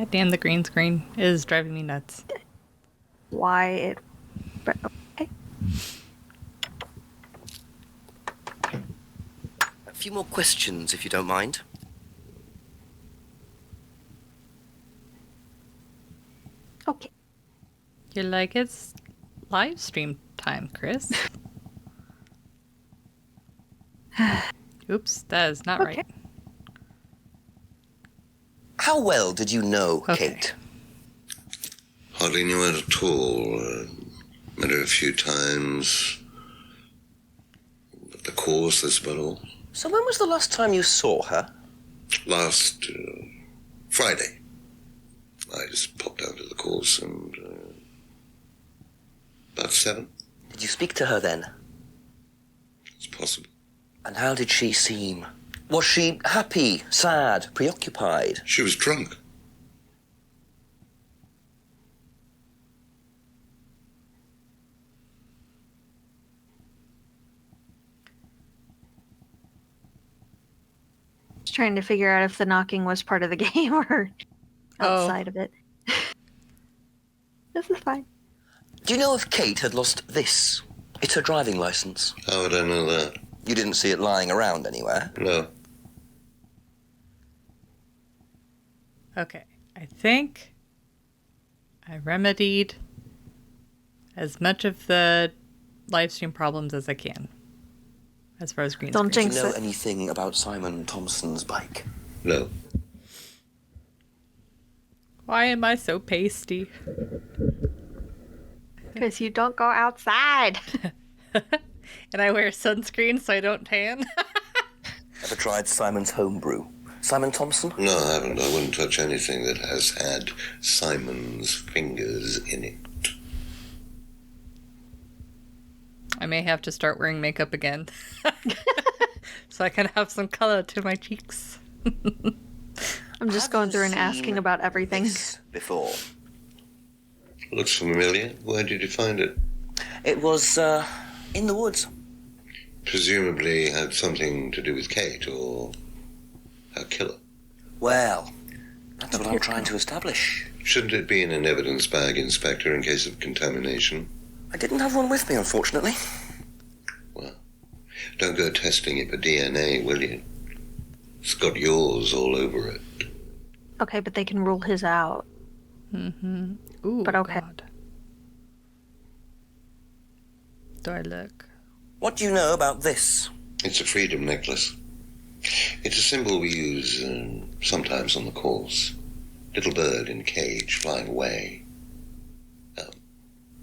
God damn, the green screen is driving me nuts. Why it... Okay. A few more questions, if you don't mind. Okay. You're like, it's live stream time, Chris. Oops, that is not Okay. right. How well did you know Okay. Kate? Hardly knew her at all. Met her a few times. At the course, that's about all. So when was the last time you saw her? Last Friday. I just popped down to the course and about 7. Did you speak to her then? It's possible. And how did she seem? Was she happy, sad, preoccupied? She was drunk. Just trying to figure out if the knocking was part of the game or outside of it. This is fine. Do you know if Kate had lost this? It's her driving license. How would I know that? You didn't see it lying around anywhere. No. Okay, I think I remedied as much of the live stream problems as I can. As far as green Don't screen. Do you jinx know it. anything about Simon Thompson's bike? No. Why am I so pasty? Because you don't go outside. And I wear sunscreen so I don't tan. Ever tried Simon's homebrew? Simon Thompson? No, I haven't. I wouldn't touch anything that has had Simon's fingers in it. I may have to start wearing makeup again. So I can have some color to my cheeks. I'm just Have going you through and seen asking about everything. this before? Looks familiar. Where did you find it? It was, in the woods. Presumably had something to do with Kate or her killer. Well, that's what I'm trying to establish. Shouldn't it be in an evidence bag, Inspector, in case of contamination? I didn't have one with me, unfortunately. Well, don't go testing it for DNA, will you? It's got yours all over it. Okay, but they can rule his out. Mm-hmm. Ooh, But okay. God. Do I look? What do you know about this? It's a freedom necklace. It's a symbol we use sometimes on the course. Little bird in cage flying away.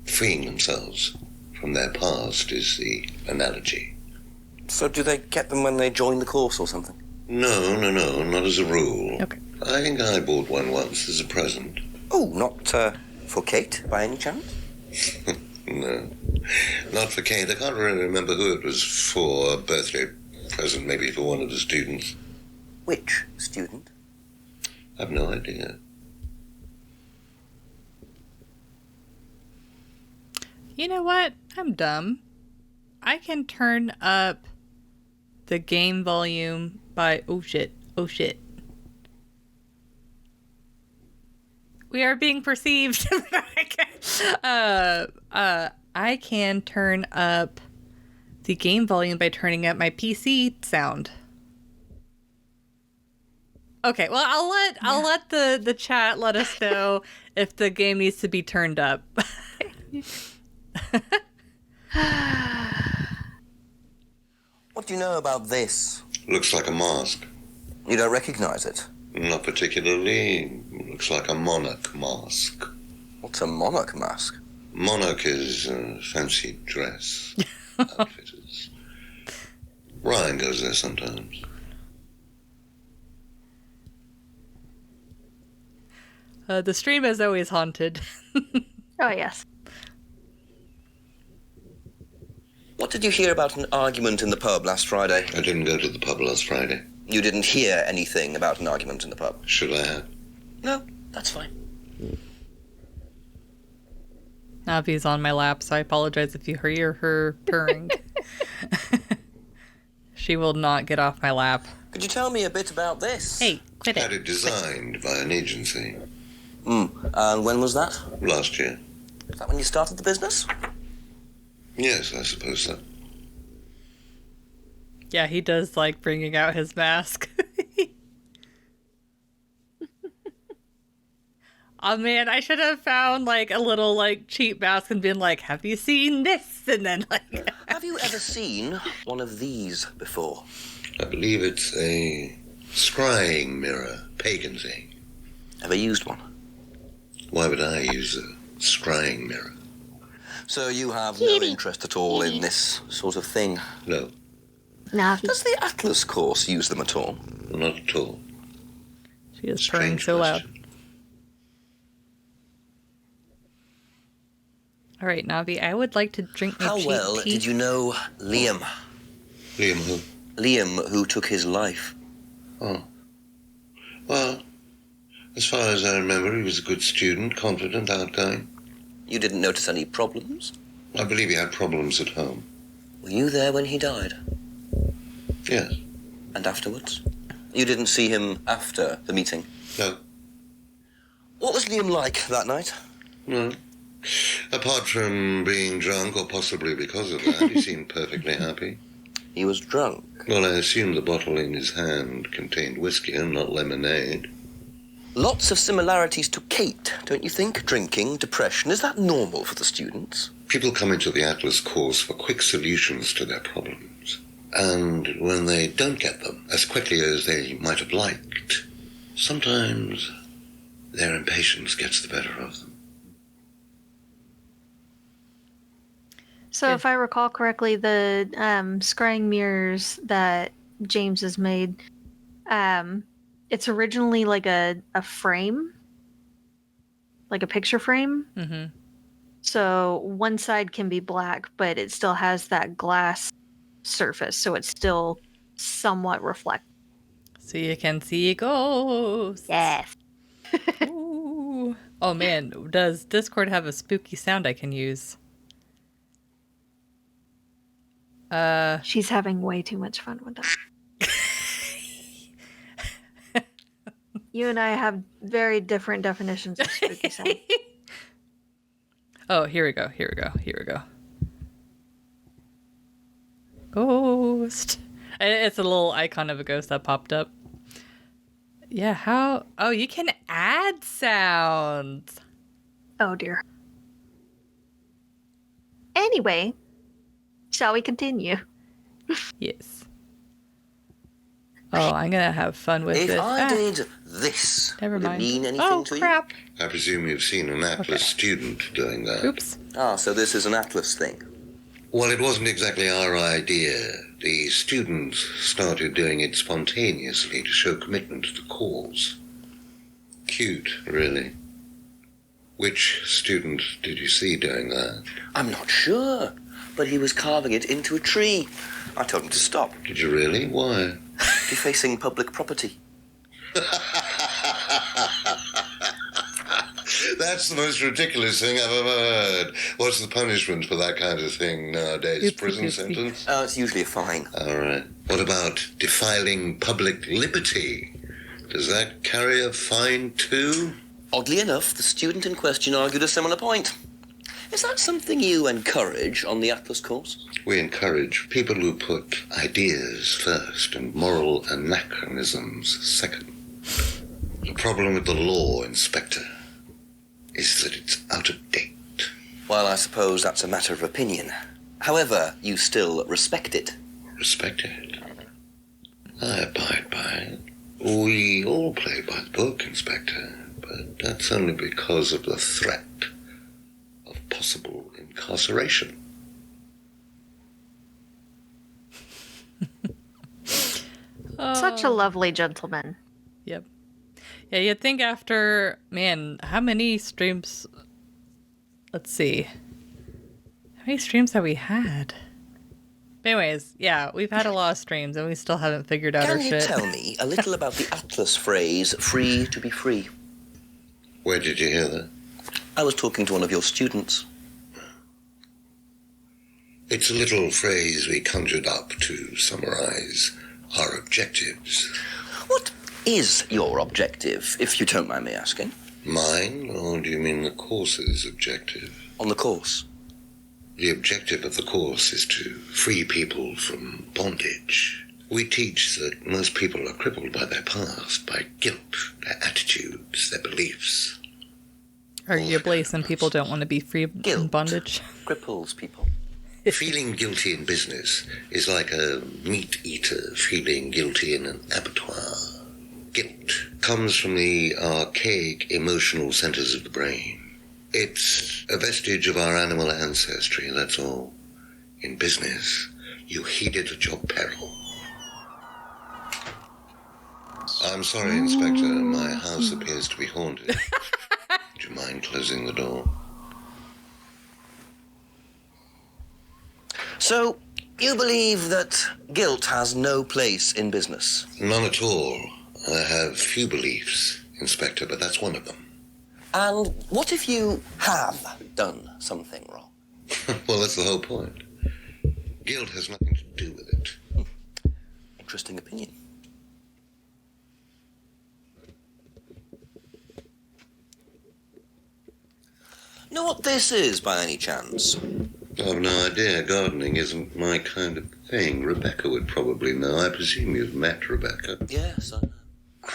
Freeing themselves from their past is the analogy. So do they get them when they join the course or something? No, not as a rule. Okay. I think I bought one once as a present. Oh, not, for Kate, by any chance? No, not for Kate. I can't really remember who it was for. A birthday present, maybe for one of the students. Which student? I've no idea. You know what? I'm dumb. I can turn up the game volume by... Oh shit. We are being perceived. I can turn up the game volume by turning up my PC sound. Okay, well, I'll let the chat let us know if the game needs to be turned up. What do you know about this? Looks like a mask. You don't recognize it? Not particularly. Looks like a monarch mask. What's a monarch mask? Monarch is fancy dress. Outfitters. Ryan goes there sometimes. The stream is always haunted. Oh, yes. What did you hear about an argument in the pub last Friday? I didn't go to the pub last Friday. You didn't hear anything about an argument in the pub? Should I have? No, that's fine. Navi's on my lap, so I apologize if you hear her purring. She will not get off my lap. Could you tell me a bit about this? Hey, quit Had it. it designed by an agency. And when was that? Last year. Is that when you started the business? Yes, I suppose so. Yeah, he does like bringing out his mask. Oh man, I should have found like a little like cheap mask and been like, "Have you seen this?" And then like, Have you ever seen one of these before? I believe it's a scrying mirror, pagan thing. Ever used one? Why would I use a scrying mirror? So you have no interest at all in this sort of thing? No, Navi. Does the Atlas course use them at all? not at all. she is purring Strange so loud. question. All right, Navi, I would like to drink my How cheap well tea. did you know Liam? Liam who? Liam, who took his life. Oh. Well, as far as I remember, he was a good student, confident, outgoing. You didn't notice any problems? I believe he had problems at home. Were you there when he died? Yes. And afterwards? You didn't see him after the meeting? No. What was Liam like that night? No. Apart from being drunk, or possibly because of that, he seemed perfectly happy. He was drunk. Well, I assume the bottle in his hand contained whiskey and not lemonade. Lots of similarities to Kate, don't you think? Drinking, depression, is that normal for the students? People come into the Atlas course for quick solutions to their problems. And when they don't get them as quickly as they might have liked, sometimes their impatience gets the better of them. So if I recall correctly, the scrying mirrors that James has made, it's originally like a frame, like a picture frame. Mm-hmm. So one side can be black, but it still has that glass surface, so it's still somewhat reflective. So you can see ghosts. Yes. Ooh. Oh man, does Discord have a spooky sound I can use? She's having way too much fun with that. You and I have very different definitions of spooky sound. Oh, here we go. Here we go. Here we go. Ghost. It's a little icon of a ghost that popped up. Yeah, how? Oh, you can add sounds. Oh dear. Anyway, shall we continue? Yes. Oh, I'm gonna have fun with If this. I did this, Never would mind. it mean anything Oh, to crap. I presume you've seen an Atlas student doing that. Oops. you? Ah, so this is an Atlas thing. Well, it wasn't exactly our idea. The students started doing it spontaneously to show commitment to the cause. Cute, really. Which student did you see doing that? I'm not sure, but he was carving it into a tree. I told him to stop, Did you really? Why? defacing public property. That's the most ridiculous thing I've ever heard. What's the punishment for that kind of thing nowadays? Oopsie Prison doopsie. sentence? Oh, it's usually a fine. All right. What about defiling public liberty? Does that carry a fine too? Oddly enough, the student in question argued a similar point. Is that something you encourage on the Atlas course? We encourage people who put ideas first and moral anachronisms second. The problem with the law, Inspector, is that it's out of date. Well, I suppose that's a matter of opinion. However, you still respect it. Respect it. I abide by it. We all play by the book, Inspector, but that's only because of the threat of possible incarceration. Such a lovely gentleman. Yep. Yeah, you'd think after, man, how many streams? Let's see. How many streams have we had? Anyways, yeah, we've had a lot of streams and we still haven't figured out our Can you shit. tell me a little about the Atlas phrase, free to be free? Where did you hear that? I was talking to one of your students. It's a little phrase we conjured up to summarize our objectives. What is your objective, if you don't mind me asking? Mine, or do you mean the course's objective? On the course. The objective of the course is to free people from bondage. We teach that most people are crippled by their past, by guilt, their attitudes, their beliefs. Arguably, some people don't want to be free in Guilt. bondage. Cripples people. Feeling guilty in business is like a meat eater feeling guilty in an abattoir. Guilt comes from the archaic emotional centers of the brain. It's a vestige of our animal ancestry, that's all. In business, you heed it at your peril. I'm sorry, Inspector. My house appears to be haunted. Would you mind closing the door? So, you believe that guilt has no place in business? None at all. I have few beliefs, Inspector, but that's one of them. And what if you have done something wrong? Well, that's the whole point. Guilt has nothing to do with it. Interesting opinion. Know what this is, by any chance? I've no idea. Gardening isn't my kind of thing. Rebecca would probably know. I presume you've met Rebecca. Yes, I know.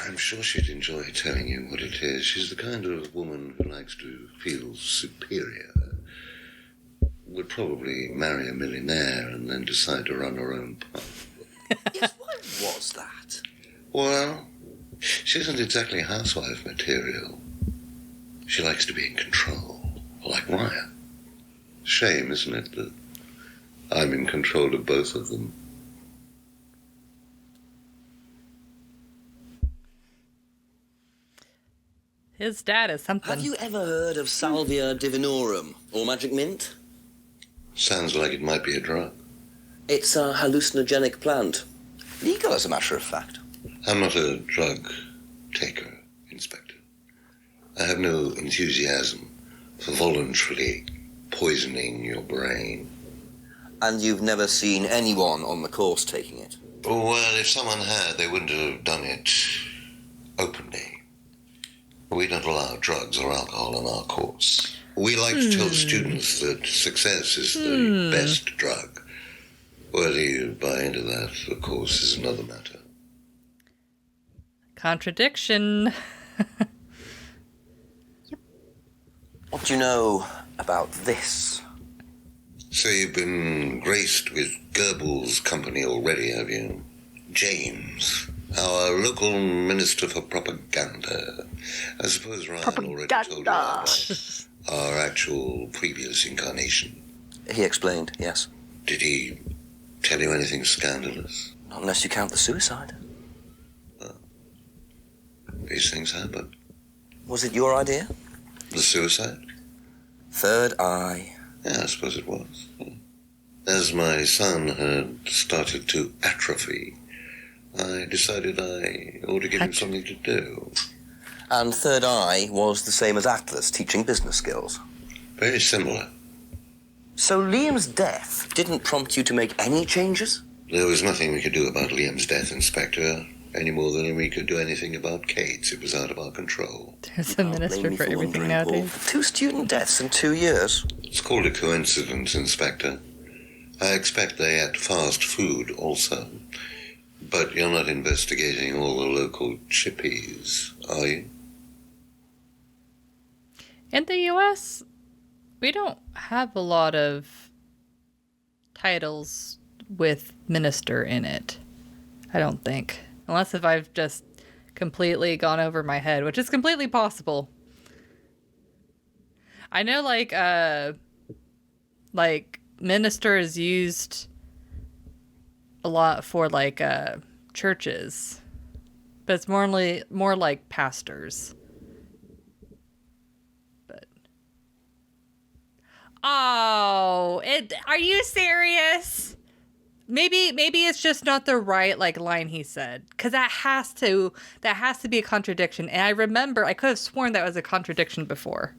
I'm sure she'd enjoy telling you what it is. She's the kind of woman who likes to feel superior. Would probably marry a millionaire and then decide to run her own pub. Yes, why was that? Well, she isn't exactly housewife material. She likes to be in control, like Ryan. Shame, isn't it, that I'm in control of both of them? His dad is something. Have you ever heard of Salvia divinorum, or magic mint? Sounds like it might be a drug. It's a hallucinogenic plant. Legal, as a matter of fact. I'm not a drug taker, Inspector. I have no enthusiasm for voluntarily poisoning your brain. And you've never seen anyone on the course taking it? Well, if someone had, they wouldn't have done it openly. We don't allow drugs or alcohol on our course. We like to tell students that success is the best drug. Whether you buy into that, of course, is another matter. Contradiction. What do you know about this? So you've been graced with Goebbels' company already, have you? James, our local minister for propaganda. I suppose Ryan already told you about our actual previous incarnation. He explained, yes. Did he tell you anything scandalous? Not unless you count the suicide. These things happen. Was it your idea? The suicide? Third eye. Yeah, I suppose it was. As my son had started to atrophy, I decided I ought to give him something to do. And third eye was the same as Atlas, teaching business skills. Very similar. So Liam's death didn't prompt you to make any changes? There was nothing we could do about Liam's death, Inspector, any more than we could do anything about Kate's. It was out of our control. There's a minister for everything nowadays. 2 student deaths in 2 years. It's called a coincidence, Inspector. I expect they ate fast food also. But you're not investigating all the local chippies, are you? In the U.S., we don't have a lot of titles with minister in it. I don't think. Unless if I've just completely gone over my head, which is completely possible. I know like minister is used a lot for like churches, but it's more like pastors. But are you serious? Maybe it's just not the right like line he said, because that has to be a contradiction. And I remember I could have sworn that was a contradiction before.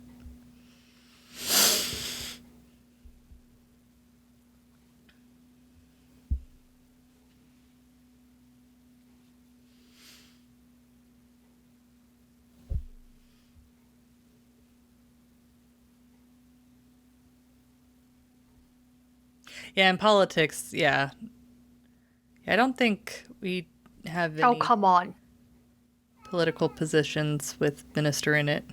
Yeah, in politics, yeah. I don't think we have any Oh, come on. political positions with minister in it.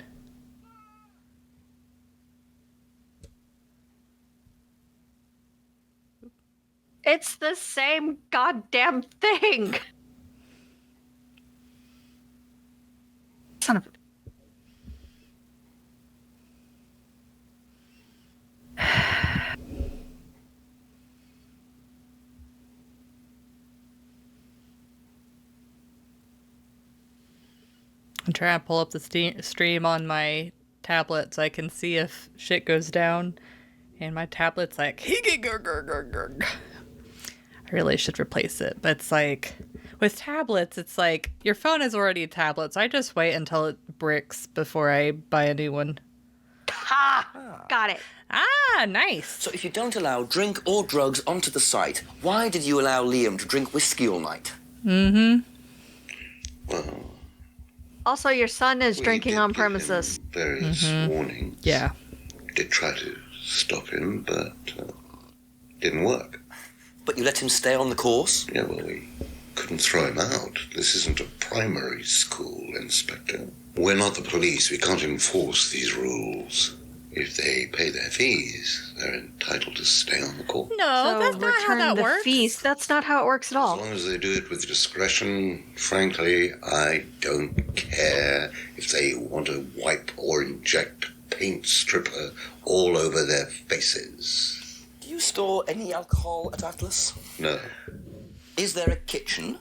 It's the same goddamn thing. Son of a... I'm trying to pull up the stream on my tablet so I can see if shit goes down. And my tablet's like, I really should replace it. But it's like, with tablets, it's like, your phone is already a tablet, so I just wait until it bricks before I buy a new one. Ha! Got it. Ah, nice. So if you don't allow drink or drugs onto the site, why did you allow Liam to drink whiskey all night? Mm-hmm. Well, Also, your son is we drinking did on give premises. him various warnings. Yeah. Did try to stop him, but didn't work. But you let him stay on the course? Yeah, well, we couldn't throw him out. This isn't a primary school, Inspector. We're not the police. We can't enforce these rules. If they pay their fees, they're entitled to stay on the course. No, So that's not how return that the works. feast. That's not how it works at As all. long as they do it with discretion, frankly, I don't care if they want to wipe or inject paint stripper all over their faces. Do you store any alcohol at Atlas? No. Is there a kitchen?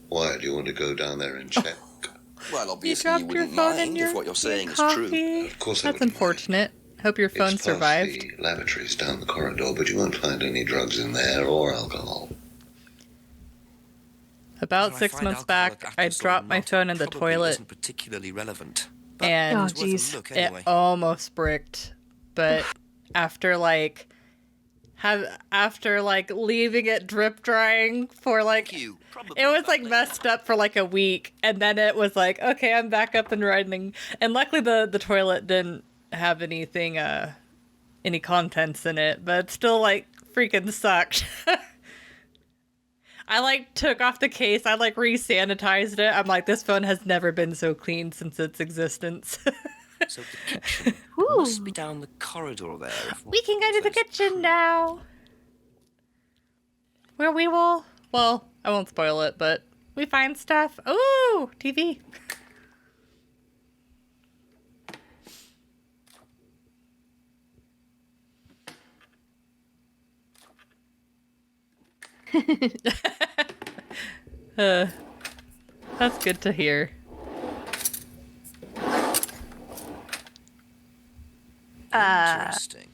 Why, do you want to go down there and check? Well, obviously You you dropped your wouldn't phone mind in your, if what you're saying your is coffee. true. Of course I That's wouldn't mind. unfortunate. Hope your phone It's past survived. the lavatories down the corridor, but you won't find any drugs in there or alcohol. About Whether I 6 find months alcohol back, at I Atlas or dropped my not phone in the probably toilet isn't particularly relevant. But and Oh, it's worth a jeez. look anyway. it almost bricked. But after leaving it drip drying for like You probably it was like messed up for like a week, and then it was like, okay, I'm back up and running. And luckily the toilet didn't have anything any contents in it, but it still like freaking sucked. I like took off the case, I like re-sanitized it. I'm like, this phone has never been so clean since its existence. So the kitchen Ooh. must be down the corridor there. if We can go to the what is kitchen true. now. Where we will, well, I won't spoil it, but we find stuff. Ooh, TV. That's good to hear. Interesting.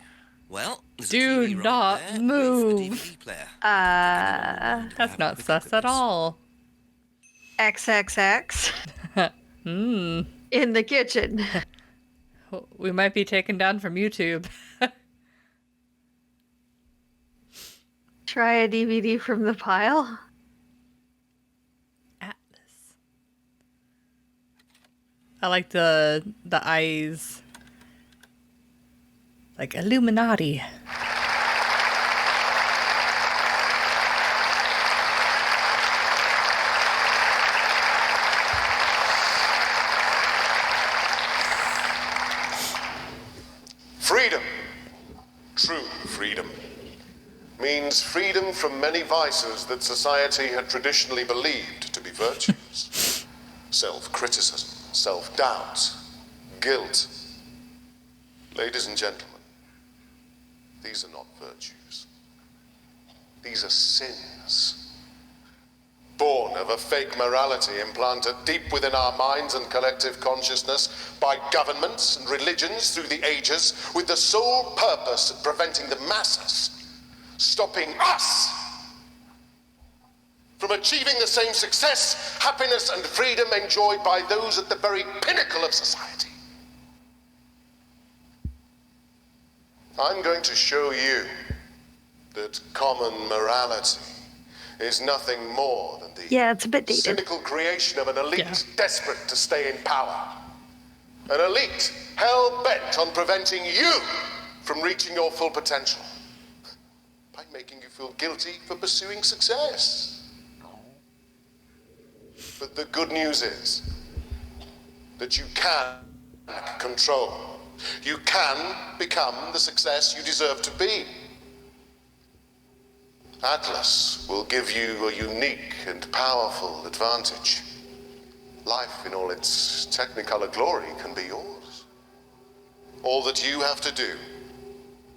Well, there's a Do TV right not there move. with the DVD player. That's not sus at all. XXX in the kitchen. We might be taken down from YouTube. Try a DVD from the pile. Atlas. I like the eyes. Like Illuminati. Freedom, true freedom, means freedom from many vices that society had traditionally believed to be virtues. Self-criticism, self-doubt, guilt. Ladies and gentlemen, these are not virtues. These are sins. Born of a fake morality implanted deep within our minds and collective consciousness by governments and religions through the ages, with the sole purpose of preventing the masses, stopping us from achieving the same success, happiness, and freedom enjoyed by those at the very pinnacle of society. I'm going to show you that common morality is nothing more than the Yeah, it's a bit dated. cynical creation of an elite Yeah. desperate to stay in power. An elite hell-bent on preventing you from reaching your full potential. by making you feel guilty for pursuing success. But the good news is that you can control. You can become the success you deserve to be. Atlas will give you a unique and powerful advantage. Life in all its technicolor glory can be yours. All that you have to do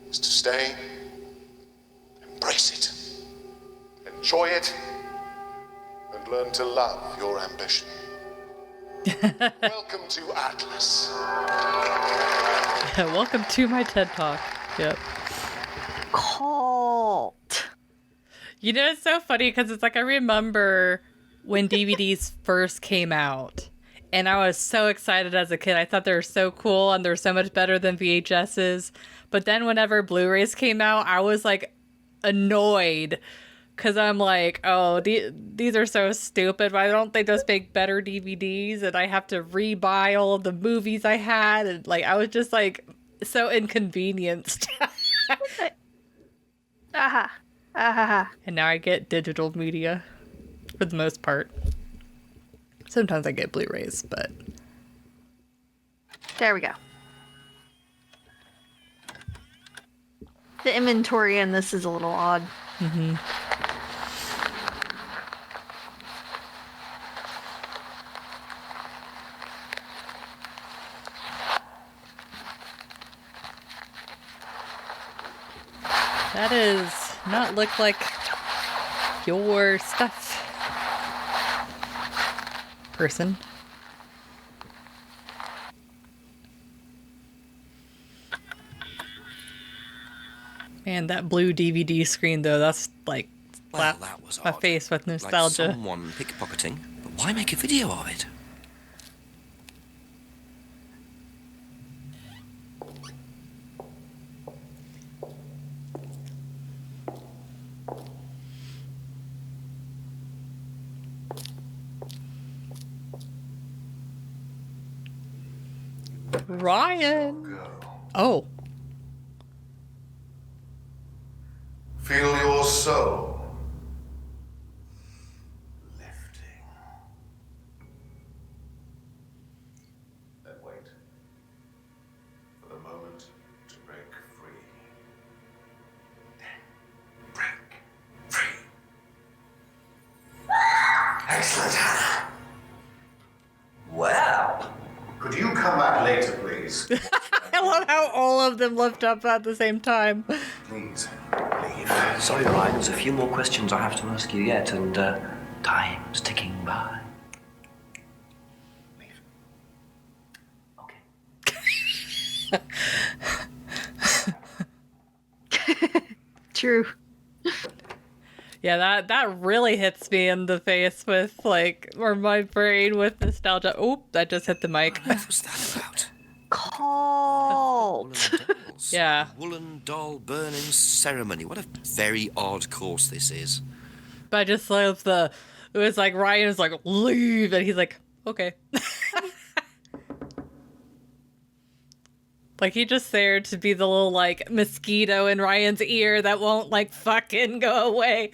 is to stay, embrace it, enjoy it, and learn to love your ambition. Welcome to Atlas. Welcome to my TED Talk. Yep. Cult. You know, it's so funny because it's like I remember when DVDs first came out, and I was so excited as a kid. I thought they were so cool and they're so much better than VHSs. But then whenever Blu-rays came out, I was like annoyed because I'm like, oh, these are so stupid. Why don't they just make better DVDs? And I have to re-buy all of the movies I had. And like, I was just like so inconvenienced. Aha. Aha. And now I get digital media for the most part. Sometimes I get Blu-rays, but... There we go. The inventory in this is a little odd. Mm-hmm. That does not look like your stuff, person. Man, that blue DVD screen though, that's like Well, slap that was my odd. face with Like nostalgia. someone pickpocketing, but why make a video of it? Ryan. Oh. Feel your soul lifting. Then wait for the moment to break free. Then break free. Excellent, Hannah. Wow. Could you come back later, please? I love how all of them lift up at the same time. Please, leave. Sorry, Ryan, there's a few more questions I have to ask you yet, and time's ticking by. Leave. Okay. True. Yeah, that really hits me in the face with like, or my brain with nostalgia. Oop, that just hit the mic. What was that about? Cult. Woolen dolls. Yeah. Woolen doll burning ceremony. What a very odd course this is. But I just love it was like Ryan was like, leave, and he's like, okay. Like he just there to be the little like mosquito in Ryan's ear that won't like fucking go away.